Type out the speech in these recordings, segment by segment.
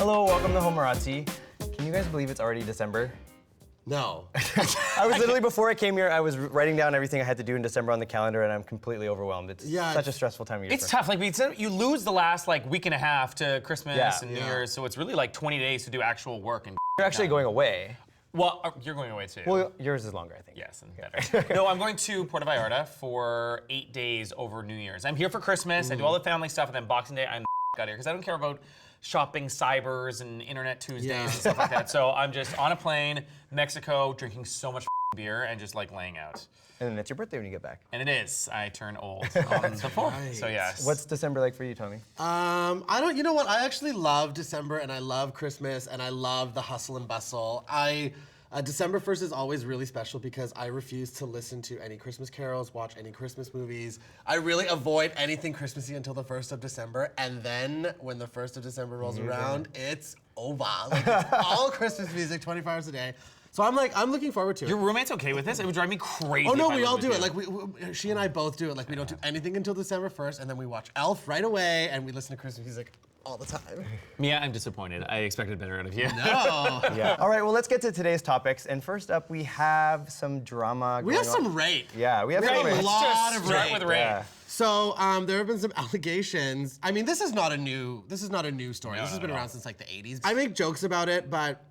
Hello, welcome to Homorazzi. Can you guys believe it's already December? No. I was literally, before I came here, I was writing down everything I had to do in December on the calendar, and I'm completely overwhelmed. It's such a stressful time of year. It's tough. Like you lose the last week and a half to Christmas and New Year's, so it's really like 20 days to do actual work. And You're actually going away. Well, you're going away too. Well, yours is longer, I think. Yes, and better. No, I'm going to Puerto Vallarta for 8 days over New Year's. I'm here for Christmas. I do all the family stuff, and then Boxing Day, I'm out here because I don't care about shopping cybers and Internet Tuesdays and stuff like that. So I'm just on a plane, Mexico, drinking so much beer and just laying out. And then it's your birthday when you get back. And it is. I turn old on the 4th. Right. So yes. What's December like for you, Tommy? You know what? I actually love December and I love Christmas and I love the hustle and bustle. December 1st is always really special because I refuse to listen to any Christmas carols, watch any Christmas movies. I really avoid anything Christmassy until the 1st of December. And then when the 1st of December rolls around, it's over. It's all Christmas music, 24 hours a day. So I'm looking forward to it. Your roommate's okay with this? It would drive me crazy. Oh no, we all do it. She and I both do it. We don't do anything until December 1st, and then we watch Elf right away, and we listen to Christmas music all the time. Mia, I'm disappointed. I expected better out of you. No. Yeah. All right, well, let's get to today's topics. And first up, we have some drama We have some rape. Yeah, we have some a rape. lot of Start rape. with rape. Yeah. So there have been some allegations. I mean, this is not a new story. No, this has no, been no. around since the 80s. I make jokes about it, but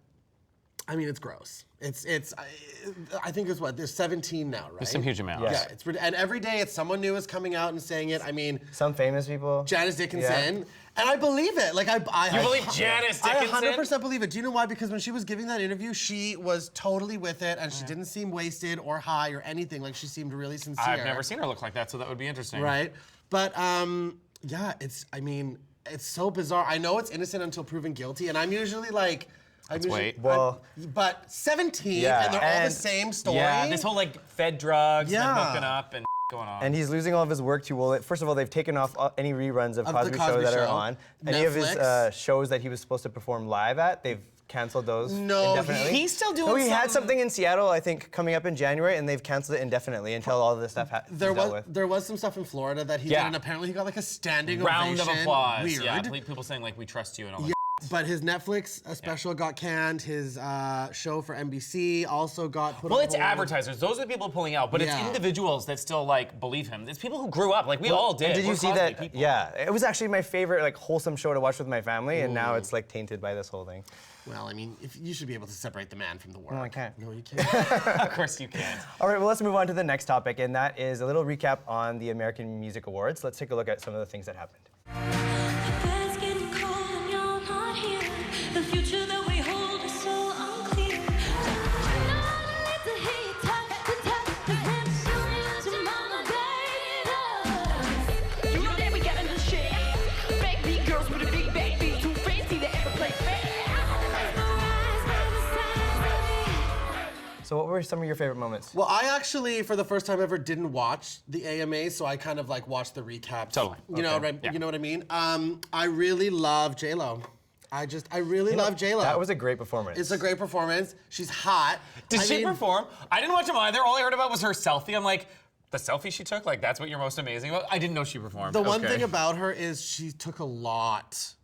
I mean, it's gross. I think it's there's 17 now, right? There's some huge amounts. Yes. Yeah, and every day it's someone new is coming out and saying it. I mean, Some famous people. Janice Dickinson, and I believe it. You believe Janice Dickinson? I 100% believe it. Do you know why? Because when she was giving that interview, she was totally with it, and she didn't seem wasted or high or anything. Like she seemed really sincere. I've never seen her look like that, so that would be interesting. Right, but yeah, it's so bizarre. I know it's innocent until proven guilty, and I'm usually like. Wait. Well, but 17, Yeah, and they're all the and- same story. Yeah, this whole fed drugs and Yeah. hooking up and going on. and he's losing all of his work too. Well, first of all, they've taken off any reruns of the Cosby Show Cosby that are Show. on. Any of his Netflix. shows that he was supposed to perform live at, they've canceled those No, indefinitely. he's still doing No, he had some- something in Seattle, I think, coming up in January, and they've canceled it indefinitely until all of this stuff is dealt with. There was some stuff in Florida that he Yeah. did, and apparently he got a standing Round of ovation. applause. Weird. Yeah, people saying we trust you and all that. But his Netflix special got canned. His show for NBC also got put on Well, it's hold. advertisers. Those are the people pulling out, but Yeah. it's individuals that still believe him. It's people who grew up. We all did. And did We're you see Cosby that? people. Yeah, it was actually my favorite wholesome show to watch with my family, and now it's tainted by this whole thing. Well, I mean, you should be able to separate the man from the work. No, I can't. No, you can't. Of course you can't. All right, well, let's move on to the next topic, and that is a little recap on the American Music Awards. Let's take a look at some of the things that happened. It's getting cold and you're not here. The future that we hold is so unclear. No need to hear you talk, cause when it's your mama, baby. You know that we got into shit. Big girls with a big baby, too fancy to ever play fair. So what were some of your favorite moments? Well, I actually, for the first time ever, didn't watch the AMAs, so I kind of watched the recaps. Totally. You know, right? Yeah. You know what I mean? I really love J-Lo. I really love J-Lo. That was a great performance. It's a great performance. She's hot. Did I she mean, perform? I didn't watch them either. All I heard about was her selfie. I'm like, the selfie she took? That's what you're most amazing about? I didn't know she performed. The one Okay. thing about her is she took a lot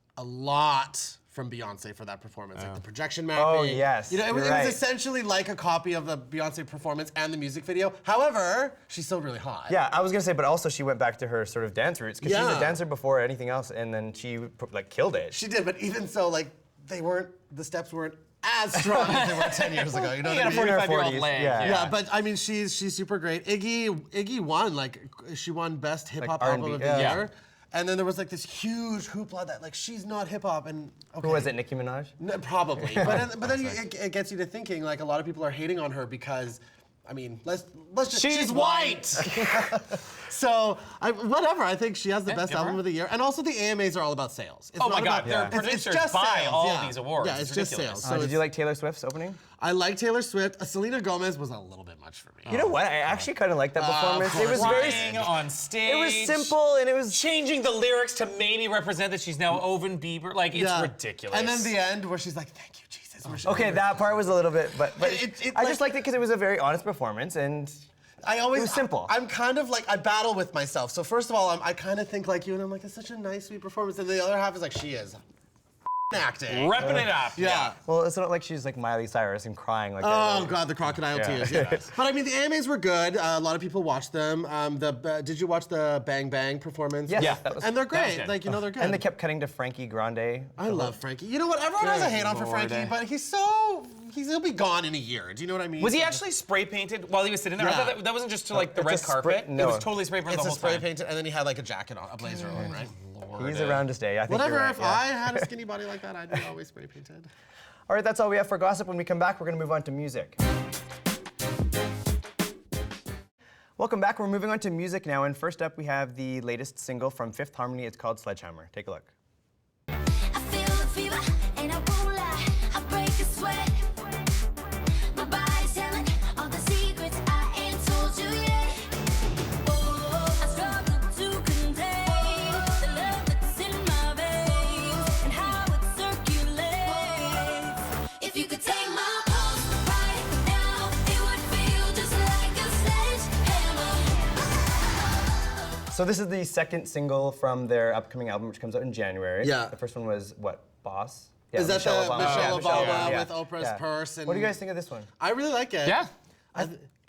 from Beyonce for that performance, like the projection mapping. Oh, yes, You know, it you're was right. essentially like a copy of the Beyonce performance and the music video. However, she's still really hot. Yeah, I was gonna say, but also she went back to her sort of dance roots because she's Yeah. a dancer before anything else, and then she killed it. She did, but even so, the steps weren't as strong as they were 10 years ago. You know You what I got a mean? 45-year-old 40s, leg. yeah. Yeah, but I mean, she's super great. Iggy won, she won Best Hip Hop Album R&B, of the yeah. Year. And then there was this huge hoopla that she's not hip hop and okay. Who was it, Nicki Minaj? No, probably, but then it gets you to thinking a lot of people are hating on her because, I mean, let's just She's white! So whatever, I think she has the best give her. album of the year, and also the AMAs are all about sales. It's Oh my not God, about- they're it's producers just buy sales, all yeah. these awards. Yeah, it's just ridiculous. sales. So Did you like Taylor Swift's opening? I like Taylor Swift. Selena Gomez was a little bit much for me. You know what? I actually kind of liked that performance. It was very. Crying on stage. It was simple, and it was. Changing the lyrics to maybe represent that she's now Oven Bieber. It's Yeah. ridiculous. And then the end where she's like, "Thank you, Jesus." where she- Okay, that part was a little bit, but It- I just liked it because it was a very honest performance, and it was simple. I'm kind of I battle with myself. So first of all, I kind of think like you, and I'm like, it's such a nice, sweet performance. And the other half is like, she is acting. Repping it up. Yeah. Well, it's not like she's like Miley Cyrus and crying like that. Oh God, the crocodile Yeah. tears. Yeah. But I mean, the AMAs were good. A lot of people watched them. Did you watch the Bang Bang performance? Yes, Yeah. that was, And they're That was great. good. Like, you know, they're good. and they kept cutting to Frankie Grande. I love Frankie. You know what? Everyone has a hate on for Lord. Frankie, but he'll be gone in a year. Do you know what I mean? Was he actually spray painted while he was sitting there? I Yeah. thought that wasn't just to like the It's red a spray- carpet. no. It was totally spray painted It's the a whole spray time. painted, and then he had like a jacket on, a blazer on, right? He's around to stay. I think Whatever. you're right, If yeah. I had a skinny body like that, I'd be always spray painted. All right, that's all we have for gossip. When we come back, we're going to move on to music. Welcome back. We're moving on to music now, and first up we have the latest single from Fifth Harmony. It's called Sledgehammer. Take a look. I feel the fever, and I won't lie, I break a sweat. My body's telling all the secrets I ain't told you yet. Oh, I struggle to contain the love that's in my veins and how it circulates. If you could take my pulse right now, it would feel just like a sledgehammer. So this is the second single from their upcoming album, which comes out in January. Yeah. The first one was what? Boss. Yeah, Is that the Michelle Yeah, Obama yeah. with Oprah's purse? And What do you guys think of this one? I really like it. Yeah.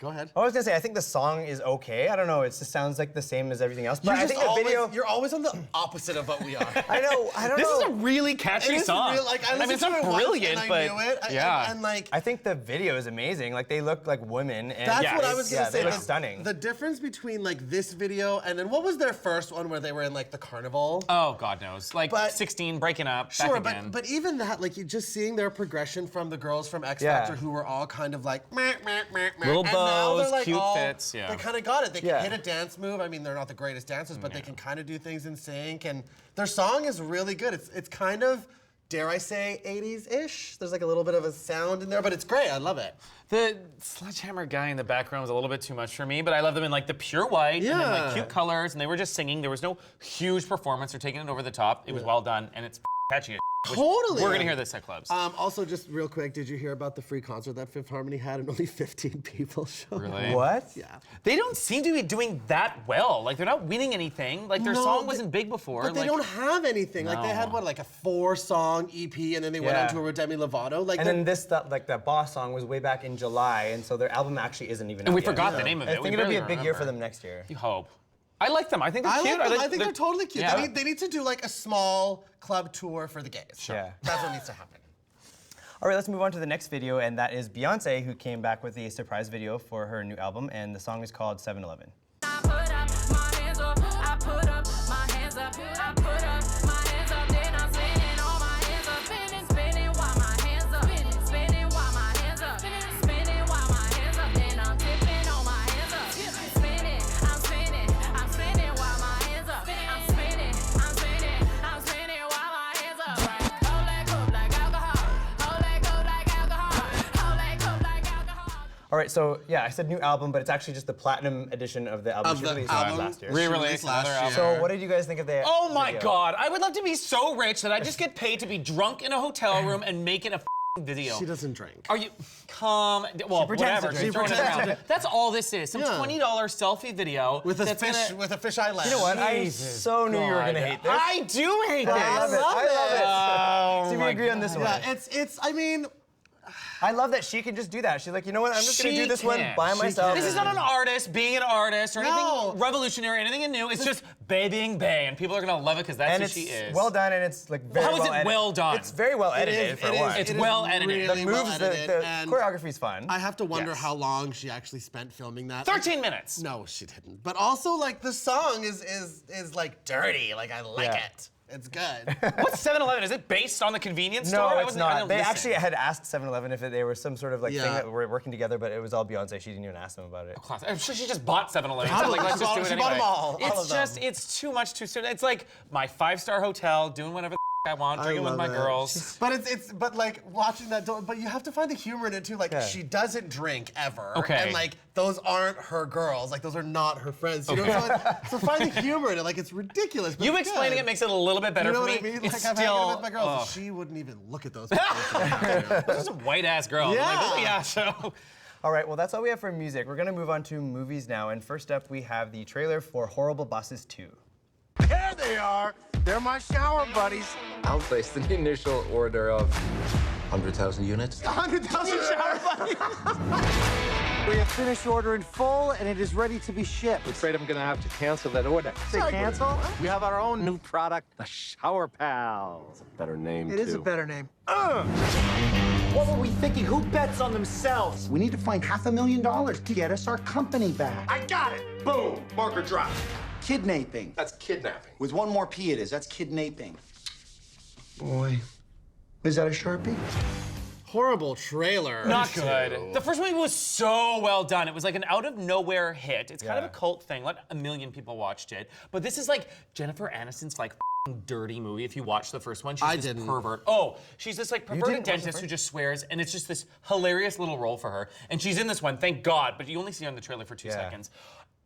Go ahead. I was gonna say I think the song is okay. I don't know. It just sounds like the same as everything else. But I think the video. You're always on the opposite of what we are. I know. I don't This know. is a really catchy It is song. real, like, I mean, it's listened not to it once brilliant, and but I knew it. yeah. And like, I think the video is amazing. Like they look like women. And that's Yeah, what I was gonna yeah, say. They look the- stunning. The difference between like this video and then what was their first one where they were in like the carnival? Oh, God knows. Like But- 16, breaking up, Sure, back again. but even that, like you just seeing their progression from the girls from X Yeah. Factor who were all kind of like meh, meh, meh, meh, Little and now they're bows, like cute all, fits, yeah. They kind of got it. They can Yeah. hit a dance move. I mean, they're not the greatest dancers, but they can kind of do things in sync, and their song is really good. It's kind of, dare I say, 80s-ish. There's like a little bit of a sound in there, but it's great. I love it. The Sledgehammer guy in the background was a little bit too much for me, but I love them in like the pure white and then Yeah. like cute colors, and they were just singing. There was no huge performance or taking it over the top. It was well done, and it's catchy as which Totally. We're gonna hear this at clubs. Also, just real quick, did you hear about the free concert that Fifth Harmony had and only 15 people showed up? Really? What? Yeah. They don't seem to be doing that well. Like they're not winning anything. Like their No, song they- wasn't big before. But they like, don't have anything. Like they had No. what, like a 4-song EP, and then they went Yeah. on tour with Demi Lovato. Like And they're- then that Boss song was way back in July, and so their album actually isn't even. And out we yet. forgot the name of it. I We think it'll be a barely big year for remember. them next year. You hope. I like them. I think they're I cute. like them. I think they're totally cute. Yeah. They need to do like a small club tour for the gays. Yeah. That's what needs to happen. All right, let's move on to the next video, and that is Beyonce, who came back with a surprise video for her new album, and the song is called 7-Eleven. I put up my hands up, I put up my hands up, I put up my hands up, then I'm spinning all my hands up, spinning while my hands up, spinning while my hands up, spinning while my hands up, then I'm tipping on my hands up, spinning while my hands up, I'm spinning while my hands up, hold that cup like alcohol, hold that cup like alcohol, hold that cup like alcohol. All right, so yeah, I said new album, but it's actually just the platinum edition of the album Of she the released album. last year. Re-release last another year. album. So what did you guys think of the Oh my video? God! I would love to be so rich that I just get paid to be drunk in a hotel room and make it a f***ing video. She doesn't drink. Are you? Well, pretends to whatever. drink. She's throwing it pretends to around. drink. That's all this is. Some Yeah. $20 selfie video With a that's fish, gonna- with a fish eyelash. You know what? I Jesus so knew you were gonna God. hate this. I do hate this. I love it. love I love it. Oh See if we my agree on this one. Yeah, I mean, I love that she can just do that. She's like, you know what? I'm just gonna She do this one can. by She myself. can. This is not an artist being an artist or anything No. revolutionary, anything new. It's just Bae being Bae, and people are gonna love it because that's and who it's she is. well done, and it's like very How is well it edited. well done? It's very well edited it is- for it is- one. It's it is well edited. really The well moves, edited, the and choreography's fun. I have to wonder Yes. how long she actually spent filming that. 13 minutes. No, she didn't. But also, like, the song is like dirty. Like, I like Yeah. it. It's good. What's 7-Eleven? Is it based on the convenience store? No, I it's wasn't- I not. didn't They listen. actually had asked 7-Eleven if they were some sort of like Yeah. thing that were working together, but it was all Beyonce. She didn't even ask them about it. Class. I'm sure she just bought 7-Eleven. Probably. Like, let's She just bought- do it she anyway. bought them all It's of them. just, it's too much too soon. It's like my 5-star hotel, doing whatever the I want, drinking with love my it. girls. But like watching that, but you have to find the humor in it too. Like Yeah. she doesn't drink ever. Okay. And like those aren't her girls. Like those are not her friends. You know? So find the humor in it. Like it's ridiculous. But You it's explaining good. it makes it a little bit better You know for what me. I mean? It's Like I'm hanging still, with my girls. ugh. She wouldn't even look at those. people. Those are some white ass girls. Yeah. I'm like, oh, yeah, so. All right, well, that's all we have for music. We're gonna move on to movies now, and first up, we have the trailer for Horrible Bosses 2. There they are. They're my shower buddies. I'll place the initial order of 100,000 units. 100,000 shower buddies. We have finished order in full, and it is ready to be shipped. I'm afraid I'm gonna have to cancel that order. Say cancel? We have our own new product, the Shower Pals. Better name, It is a better name. What were we thinking? Who bets on themselves? We need to find $500,000 to get us our company back. I got it! Boom! Marker drop. Kidnaping. That's kidnapping. With one more P it is. That's kidnaping. Boy. Is that a Sharpie? Horrible trailer. Not good. The first movie was so well done. It was like an out of nowhere hit. It's kind of a cult thing. Like a million people watched it. But this is like Jennifer Aniston's like dirty movie. If you watch the first one, she's this pervert. Oh, she's this like perverted dentist who just swears, and it's just this hilarious little role for her. And she's in this one, thank God, but you only see her in the trailer for 2 seconds.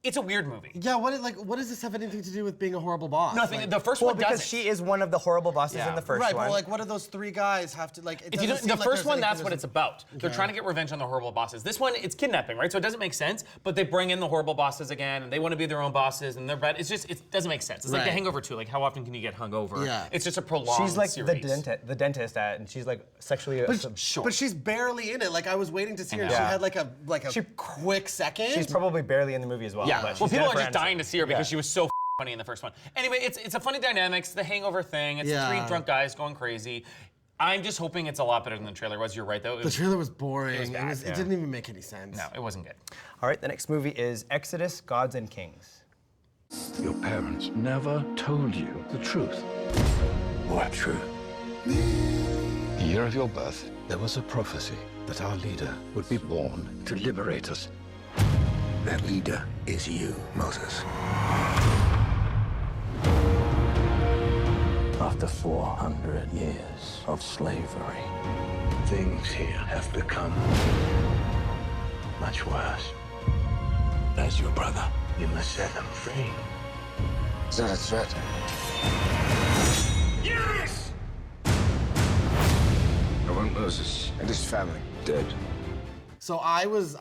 It's a weird movie. Yeah, what does this have anything to do with being a horrible boss? Nothing. Like, the first Well, one because doesn't. she is one of the horrible bosses in the first right, one. but like, what do those three guys have to like? It If you doesn't don't, seem the like first there's one, anything that's what it's about. They're trying to get revenge on the horrible bosses. This one, it's kidnapping, right? So it doesn't make sense, but they bring in the horrible bosses again, and they want to be their own bosses, and they're bad. It's just, it doesn't make sense. It's like The Right. Hangover 2. Like, how often can you get hungover? Yeah. It's just a prolonged she's like series. the dentist at, and she's like sexually. Sure. But she's barely in it. Like I was waiting to see her. And Yeah. She had like a quick second. she's probably barely in the movie as well. Yeah. but Well, she's people are Jennifer just dying to see her because Yeah. she was so funny in the first one. Anyway, it's a funny dynamics, the Hangover thing. It's Yeah. 3 drunk guys going crazy. I'm just hoping it's a lot better than the trailer was. You're right, though. The trailer was boring. It, bad, it didn't even make any sense. No, it wasn't good. All right, the next movie is Exodus: Gods and Kings. Your parents never told you the truth. What truth? The year of your birth, there was a prophecy that our leader would be born to liberate us. That leader is you, Moses. After 400 years of slavery, things here have become much worse. As your brother, you must set them free. Is that a threat? Yes! I want Moses and his family dead. So I was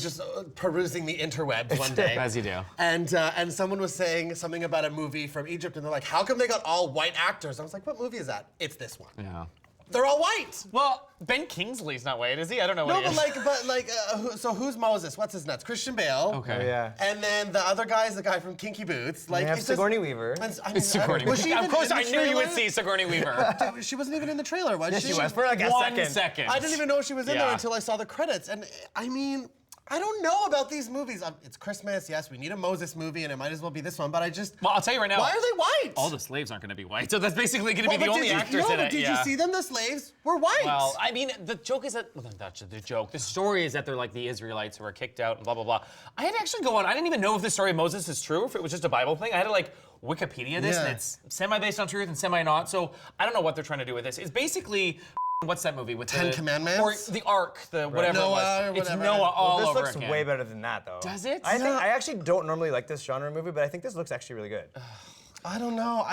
just perusing the interwebs one day. As you do. And someone was saying something about a movie from Egypt, and they're like, "How come they got all white actors?" I was like, "What movie is that?" It's this one. Yeah. They're all white. Well, Ben Kingsley's not white, is he? I don't know what No, he is. so who's Moses? What's his nuts? Christian Bale. Okay. Oh, yeah. And then the other guy is the guy from Kinky Boots. Like We have it's just- Sigourney Weaver. and I mean, It's Sigourney was Weaver. she Of even course, in the I knew you would trailer? see Sigourney Weaver. She wasn't even in the trailer, was Yes, she? she was for like a 1 second. second. I didn't even know she was in there Yeah. until I saw the credits. And I mean, I don't know about these movies. It's Christmas, yes, we need a Moses movie, and it might as well be this one, but I just... Well, I'll tell you right now. Why are they white? All the slaves aren't going to be white, so that's basically going to Well, be the but only did you- actors no, in but it. did yeah. you see them? The slaves were white. Well, I mean, the joke is that, well, that's the joke. The story is that they're like the Israelites who are kicked out and blah, blah, blah. I had to actually go on. I didn't even know if the story of Moses is true, or if it was just a Bible thing. I had to like Wikipedia this, Yeah. and it's semi-based on truth and semi-not. So I don't know what they're trying to do with this. It's basically, what's that movie with Ten the... Commandments? Or the Ark, the whatever Noah, it was. It's whatever. Noah all This over looks again. way better than that, though. Does it? I think Yeah. I actually don't normally like this genre movie, but I think this looks actually really good. I don't know.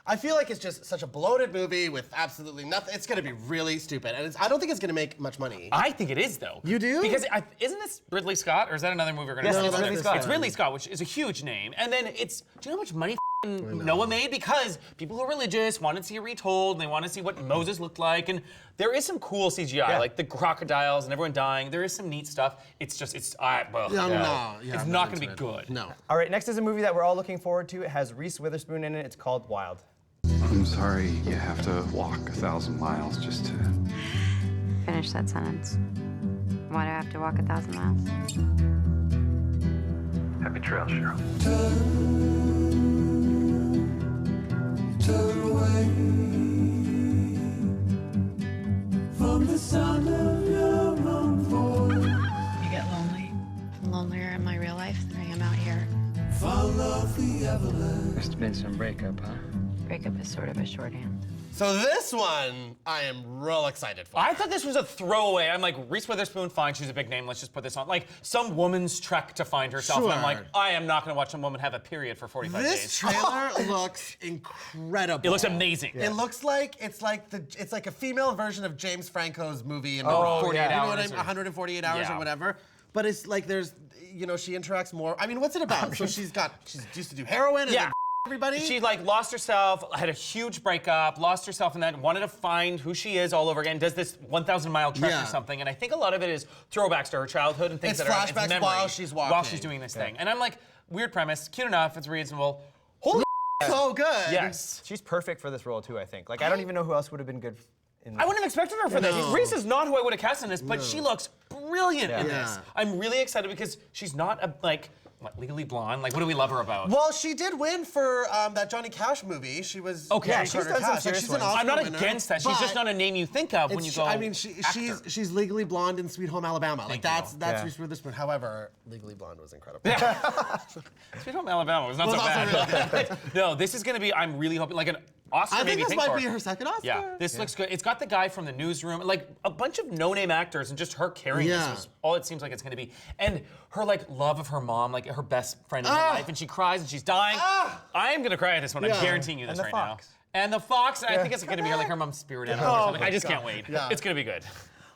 I feel like it's just such a bloated movie with absolutely nothing. It's going to be really stupid. And I don't think it's going to make much money. I think it is, though. You do? Because isn't this Ridley Scott, or is that another movie we're going to Yes, see? it's Ridley Scott. It's Ridley Scott, which is a huge name. And then it's, do you know how much money Noah made? Because people who are religious want to see it retold, and they want to see what Moses looked like. And there is some cool CGI, like the crocodiles and everyone dying. There is some neat stuff. It's just, it's not going to be good. No. All right, next is a movie that we're all looking forward to. It has Reese Witherspoon in it. It's called Wild. I'm sorry you have to walk 1,000 miles just to... Finish that sentence. Why do I have to walk 1,000 miles? Happy trail, Cheryl. Turn away from the sound of your own voice. You get lonely. I'm lonelier in my real life than I am out here. Follow the avalanche. Must have been some breakup, huh? Breakup is sort of a shorthand. So this one, I am real excited for. I thought this was a throwaway. I'm like, Reese Witherspoon, fine, she's a big name, let's just put this on. Like, some woman's trek to find herself. And I'm Sure. like, I am not gonna watch some woman have a period for 45 This days. trailer looks incredible. It looks amazing. It looks like it's like a female version of James Franco's movie in Oh, 48 yeah. You know what I hours mean? or- 148 hours Yeah. or whatever. But it's like there's, she interacts more. I mean, what's it about? So she used to do heroin. And Yeah. then everybody. She like lost herself, had a huge breakup, lost herself in that, wanted to find who she is all over again, does this 1,000-mile trek or something, and I think a lot of it is throwbacks to her childhood and things It's that are flashbacks memory while she's walking. while she's doing this thing. And I'm like, weird premise, cute enough, it's reasonable. Holy so good. yes. She's perfect for this role too, I think. Like, I don't even know who else would have been good in I wouldn't have expected her for this. Reese is not who I would have cast in this, but she looks brilliant in Yeah. this. I'm really excited because she's not a, like, what, Legally Blonde? Like, what do we love her about? Well, she did win for that Johnny Cash movie. She was Okay. Mary Yeah, she's Carter done some Cash. Like, serious she's an ones. Oscar I'm not winner, against that. She's just but not a name you think of when you go. I mean, she's Legally Blonde in Sweet Home Alabama. Like that's Yeah. Reese Witherspoon. However, Legally Blonde was incredible. Sweet Home Alabama was not Was so also bad. really good. No, this is going to be, I'm really hoping, like an Oscar I think maybe this might for. be her second Oscar. Yeah, this looks good. It's got the guy from the Newsroom, like a bunch of no-name actors, and just her carrying this is all it seems like it's going to be. And her like love of her mom, like her best friend in her life, and she cries and she's dying. I am going to cry at this one. I'm guaranteeing you this And the right fox. now. And the fox, I think it's going to be like her mom's spirit animal or something. I just can't wait. Yeah. It's going to be good.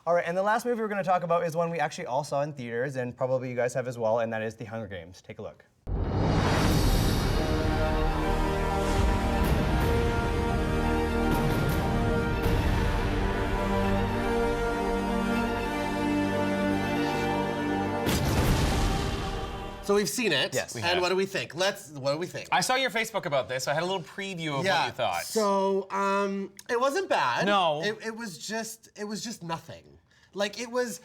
All right, and the last movie we're going to talk about is one we actually all saw in theaters, and probably you guys have as well, and that is The Hunger Games. Take a look. So we've seen it. Yes, we and have. what do we think? What do we think? I saw your Facebook about this. So I had a little preview of what you thought. So it wasn't bad. No. It was just nothing. Like it was.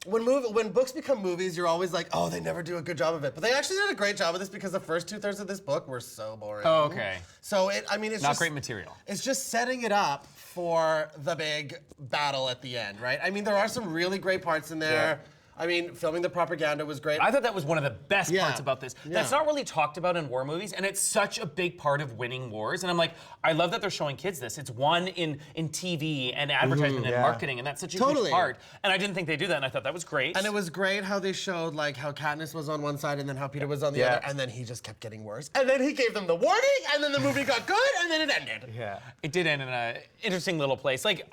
When books become movies, you're always like, oh, they never do a good job of it. But they actually did a great job of this because the first 2/3 of this book were so boring. Oh, okay. So it's Not just great material. It's just setting it up for the big battle at the end, right? I mean, there are some really great parts in there. I mean, filming the propaganda was great. I thought that was one of the best parts about this. Yeah. That's not really talked about in war movies, and it's such a big part of winning wars. And I'm like, I love that they're showing kids this. It's one in TV and advertisement and marketing, and that's such a huge part. And I didn't think they'd do that, and I thought that was great. And it was great how they showed like how Katniss was on one side and then how Peter was on the other, and then he just kept getting worse. And then he gave them the warning, and then the movie got good, and then it ended. Yeah. It did end in an interesting little place. Like,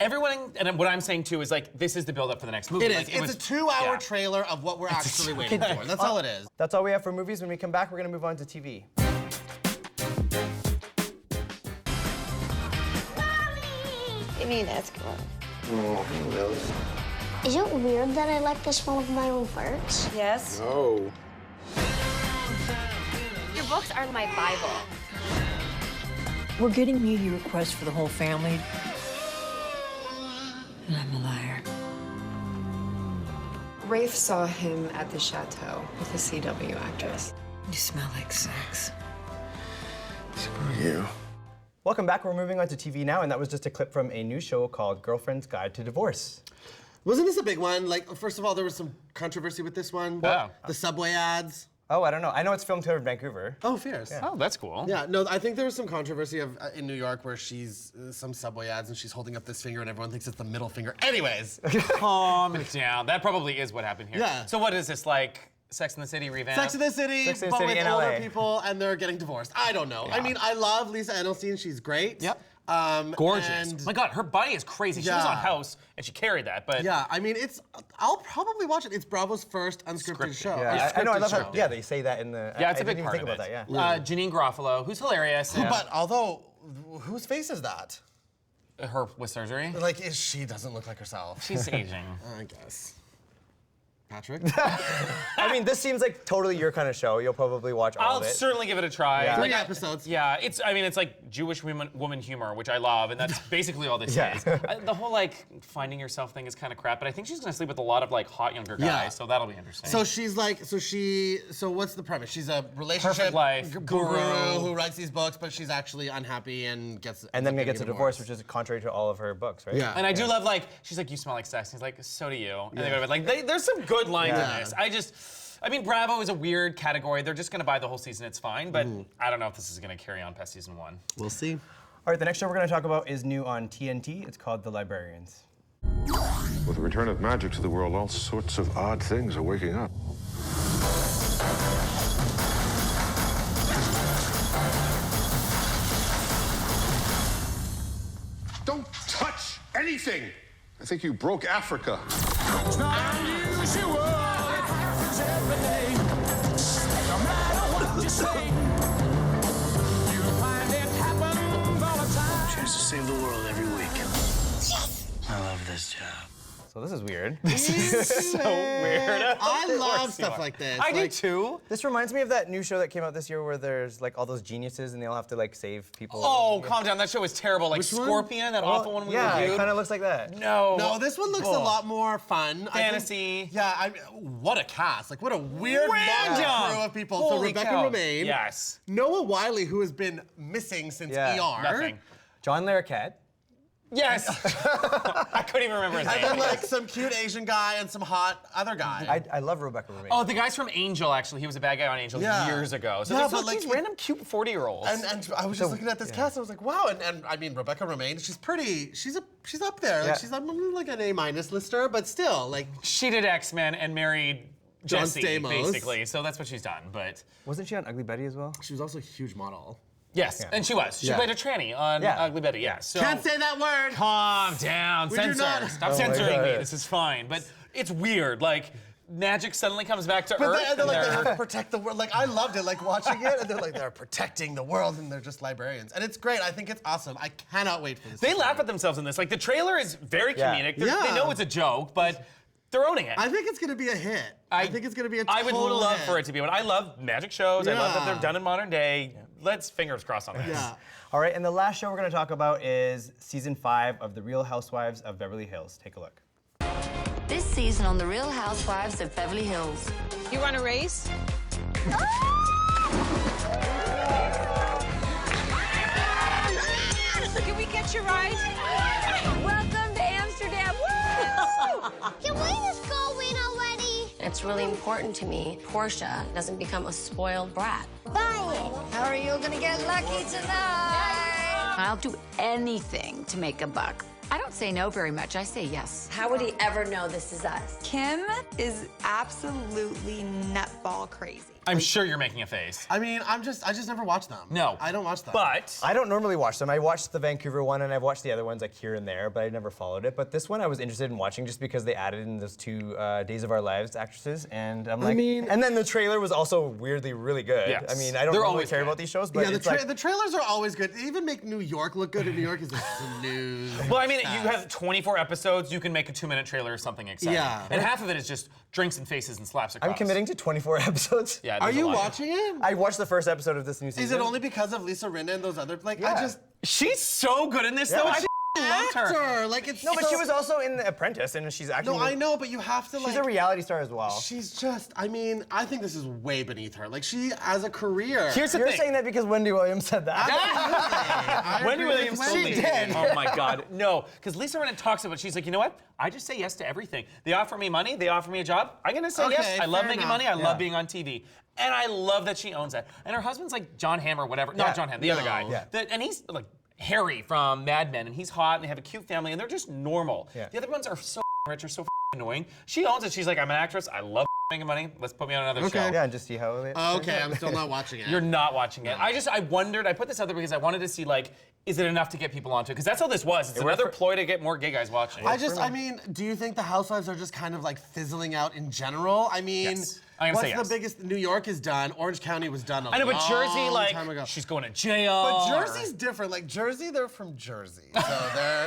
everyone, and what I'm saying too is like, this is the build-up for the next movie. It is. Like, It's a 2-hour trailer of what we're actually waiting for. That's all it is. That's all we have for movies. When we come back, we're going to move on to TV. Give me an Eskimo. Oh, really? Is it weird that I like the smell of my own farts? Yes. Oh. Your books are my Bible. We're getting media requests for the whole family. And I'm a liar. Rafe saw him at the chateau with a CW actress. You smell like sex. Screw you. Welcome back. We're moving on to TV now, and that was just a clip from a new show called Girlfriend's Guide to Divorce. Wasn't this a big one? Like, first of all, there was some controversy with this one. Yeah. The subway ads. Oh, I don't know. I know it's filmed here in Vancouver. Oh, fierce. Oh, that's cool. Yeah, no, I think there was some controversy in New York where she's some subway ads and she's holding up this finger and everyone thinks it's the middle finger. Anyways. Calm it down. That probably is what happened here. Yeah. So what is this, like Sex and the City revamp? Sex in the City, Sex and the but City with in older LA. people and they're getting divorced. I don't know. I mean, I love Lisa Edelstein. She's great. Yep. Gorgeous. and- My God, her body is crazy. She was Yeah. on House and she carried that, but Yeah, I mean, I'll probably watch it. It's Bravo's first unscripted Scripted. show. Yeah, I know. I love show. how. Yeah, they say that in the. yeah, it's I a big didn't part even of think it. about that. Yeah. Janine Garofalo, who's hilarious. But although, whose face is that? Her with surgery. Like, she doesn't look like herself. She's aging. I guess. Patrick? I mean, this seems like totally your kind of show. You'll probably watch all I'll of it. certainly give it a try. Yeah. 3 episodes. Yeah, it's like Jewish woman humor, which I love, and that's basically all this Yeah. is. The whole like finding yourself thing is kind of crap, but I think she's gonna sleep with a lot of like hot younger guys, Yeah. so that'll be interesting. So she's like, so what's the premise? She's a relationship Perfect life guru guru. who writes these books, but she's actually unhappy and gets. And then ends it up gets a getting divorce, which is contrary to all of her books, right? Yeah. And I do love like she's like, you smell like sex. And he's like, so do you. And they go to bed. Like there's some good lines Yeah. in this. I mean, Bravo is a weird category. They're just gonna buy the whole season. It's fine, but I don't know if this is gonna carry on past season 1. We'll see. All right, the next show we're going to talk about is new on TNT. It's called The Librarians. With the return of magic to the world, all sorts of odd things are waking up. Don't touch anything! I think you broke Africa. It's not unusual, it happens every day. No matter what say. You'll find it happens all the time. Chance to save the world every week. I love this job. So this is weird. This is so weird. I love stuff like this. I do Like, too. This reminds me of that new show that came out this year where there's like all those geniuses and they all have to like save people. Oh, calm down. That show was terrible. Like Which one? Scorpion, that awful one we Yeah, reviewed. it kind of looks like that. No. No, this one looks a lot more fun. I think- Fantasy. yeah, what a cast. Like, what a weird Random. monster crew of people. So Holy Rebecca cow. Romaine. Yes. Noah Wiley, who has been missing since ER. Nothing. John Larroquette. Yes. I couldn't even remember his And name. then like some cute Asian guy and some hot other guy. I love Rebecca Romaine. Oh, the guy's from Angel, actually. He was a bad guy on Angel years ago. So Yeah, there's but like like these random cute 40-year-olds. And I was just looking at this cast, and I was like, wow. And I mean, Rebecca Romaine, she's pretty. She's up there. Like Yeah. she's like an A- lister, but still, like She did X-Men and married John Jesse, Stamos. basically. So that's what she's done. But Wasn't she on Ugly Betty as well? she was also a huge model. yes, and she was. She Yeah. played a tranny on Yeah. Ugly Betty. Yeah. So Can't say that word. calm down. We do Censor. not- Stop Oh my censoring me. God. This is fine. But it's weird. Like magic suddenly comes back to But Earth. they're like, they they're- have to protect the world. Like, I loved it, like, watching it, and they're like, they're protecting the world, and they're just librarians. And it's great. I think it's awesome. I cannot wait for this. They laugh at themselves in this. Like the trailer is very Yeah. comedic. Yeah. They know it's a joke, but they're owning it. I think it's going to be a hit. I think it's going to be a total I would love hit. for it to be one. I love magic shows. I love that Yeah. they're done in modern day. Let's fingers crossed on this. Yeah. All right, and the last show we're going to talk about is season 5 of The Real Housewives of Beverly Hills. Take a look. This season on The Real Housewives of Beverly Hills. You run a race? Can we catch a ride? Welcome to Amsterdam. Woo! Can we just go in already? It's really important to me Portia doesn't become a spoiled brat. Buy it. How are you gonna get lucky tonight? I'll do anything to make a buck. I don't say no very much, I say yes. How would he ever know this is us? Kim is absolutely nutball crazy. I'm sure you're making a face. I mean, I just never watched them. No. I don't watch them. But I don't normally watch them. I watched the Vancouver one and I've watched the other ones like here and there, but I never followed it. But this one I was interested in watching just because they added in those 2 Days of Our Lives actresses, and I'm like, and then the trailer was also weirdly really good. Yes. I mean, I don't They're really always care good. about these shows, but yeah, it's like, the trailers are always good. They even make New York look good, and New York is a snooze. well, I mean, you have 24 episodes. You can make a 2-minute trailer or something exciting. Yeah. And half of it is just drinks and faces and slaps across. I'm committing to 24 episodes. Yeah. Are there's a you lot. watching it? I watched the first episode of this new season. Is it only because of Lisa Rinna and those other like? I just She's so good in this, though. I loved her. actor. Like it's No, but so- she was also in The Apprentice, and she's acting. No, I know, but you have to like. She's a reality star as well. She's just. I mean, I think this is way beneath her. Like she, as a career. Here's the You're thing. saying that because Wendy Williams said that. Wendy Williams told She me. did. Oh my God, no. Because Lisa Rinna talks about, she's like, you know what? I just say yes to everything. They offer me money, they offer me a job. I'm gonna say yes. Okay, I love fair making enough. money. I Yeah. love being on TV. And I love that she owns that. And her husband's like John Hamm or whatever. Yeah. Not John Hamm, the other No. guy. Yeah. And he's like Harry from Mad Men, and he's hot, and they have a cute family, and they're just normal. Yeah. The other ones are so rich or so annoying. She owns it. She's like, I'm an actress. I love making money. Let's put me on another show. Yeah, and just see how it. Okay, I'm still not watching it. You're not watching it. I wondered, I put this out there because I wanted to see, like, is it enough to get people onto it? Because that's all this was. It's another ploy to get more gay guys watching. I mean, do you think the Housewives are just kind of like fizzling out in general? I mean, Yes. I'm gonna what's say the yes. biggest? New York is done. Orange County was done a I know, but Jersey, long like, time ago. she's going to jail. But or- Jersey's different. Like Jersey, they're from Jersey, so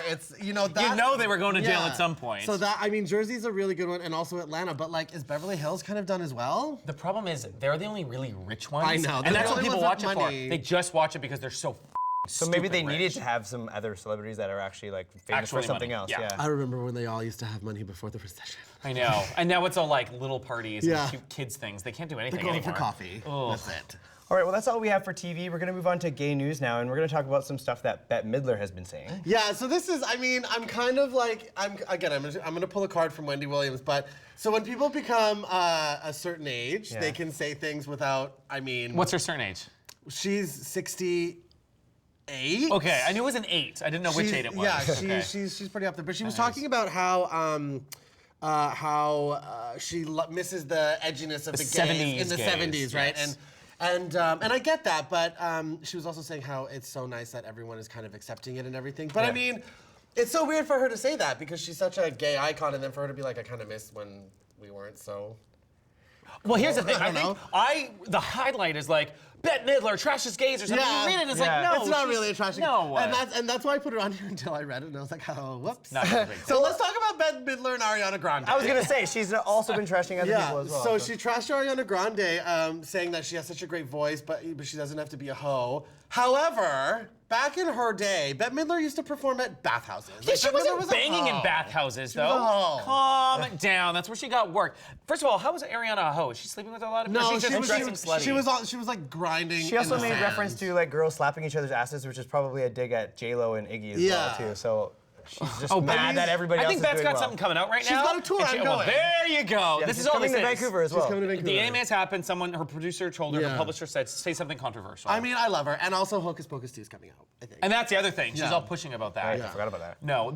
it's that. You know they were going to jail at some point. So that I mean, Jersey's a really good one, and also Atlanta. But like, is Beverly Hills kind of done as well? The problem is they're the only really rich ones. I know, they're And the that's what only people ones watch with it for. money. They just watch it because they're so So maybe they stupid needed rich. to have some other celebrities that are actually like famous Actually for something money, else. yeah. Yeah. I remember when they all used to have money before the recession. I know. And now it's all like little parties Yeah. and cute kids things. They can't do anything They're going anymore. for coffee. Ugh. That's it. All right, well that's all we have for TV. We're gonna move on to gay news now, and we're gonna talk about some stuff that Bette Midler has been saying. Yeah, so this is, I mean, I'm kind of like, I'm gonna pull a card from Wendy Williams, but so when people become a certain age, Yeah. they can say things without, I mean. What's her certain age? She's 68. Okay, I knew it was an 8. I didn't know which 8 it was. Yeah, Okay. she's pretty up there, but she was talking about how she misses the edginess of the gays 70s in the gays, 70s, right? yes. And I get that, but she was also saying how it's so nice that everyone is kind of accepting it and everything. But I Yeah. mean, it's so weird for her to say that because she's such a gay icon, and then for her to be like, I kind of miss when we weren't so. Well, here's the thing. I I don't think the highlight is like Bette Midler trashes gays or something. You read it and it's like, no, it's not really a trash. No. And that's why I put it on here until I read it, and I was like, oh, whoops. Not a big So let's talk about Bette Midler and Ariana Grande. I was gonna say she's also been trashing other people as well. So she trashed Ariana Grande, saying that she has such a great voice, but she doesn't have to be a hoe. However, back in her day, Bette Midler used to perform at bathhouses. Yeah, she Bette Midler wasn't was a banging in hoe. bathhouses, though. was a hoe. Calm down. That's where she got work. First of all, how was Ariana a hoe? Is she sleeping with a lot of people? No, She's just dressing slutty. she was like grinding. She also in the made sand. reference to like girls slapping each other's asses, which is probably a dig at J-Lo and Iggy as well too. So she's just mad that everybody else I think is Bette's doing got well. something coming out right She's now. got a tour And well, ongoing. there you go. Yeah, this she's is all coming this to is. Vancouver as well. She's coming to Vancouver. The AMAs happened. Her producer told her, her Yeah. publisher said, say something controversial. I mean, I love her, and also Hocus Pocus 2 is coming out, I think. And that's the other thing. She's Yeah. all pushing about that. I forgot about that. No,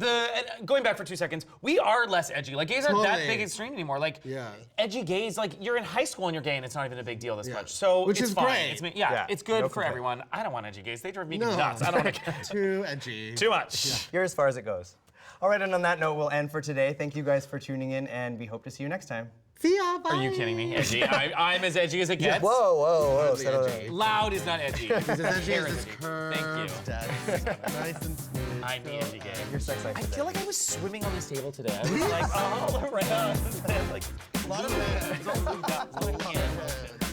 going back for 2 seconds, we are less edgy. Like gays aren't that Totally. big extreme anymore. Like Yeah. edgy gays, like you're in high school and you're gay and it's not even a big deal this much. So Which it's is fine. great. It's good no for complaint. everyone. I don't want edgy gays. They drive me No. nuts. I don't want to Too edgy. too much. You're as far as it goes. All right, and on that note, we'll end for today. Thank you guys for tuning in, and we hope to see you next time. See ya, bye. Are you kidding me? Edgy. I'm as edgy as it gets. Whoa. Totally Settle edgy. down. Loud is not edgy. He's as edgy Hair as is this edgy. curved. Thank you. Nice and smooth. I'm the edgy gay. You're sex I feel like I was swimming on this table today. I was like all around. Like A lot of fans. Yeah.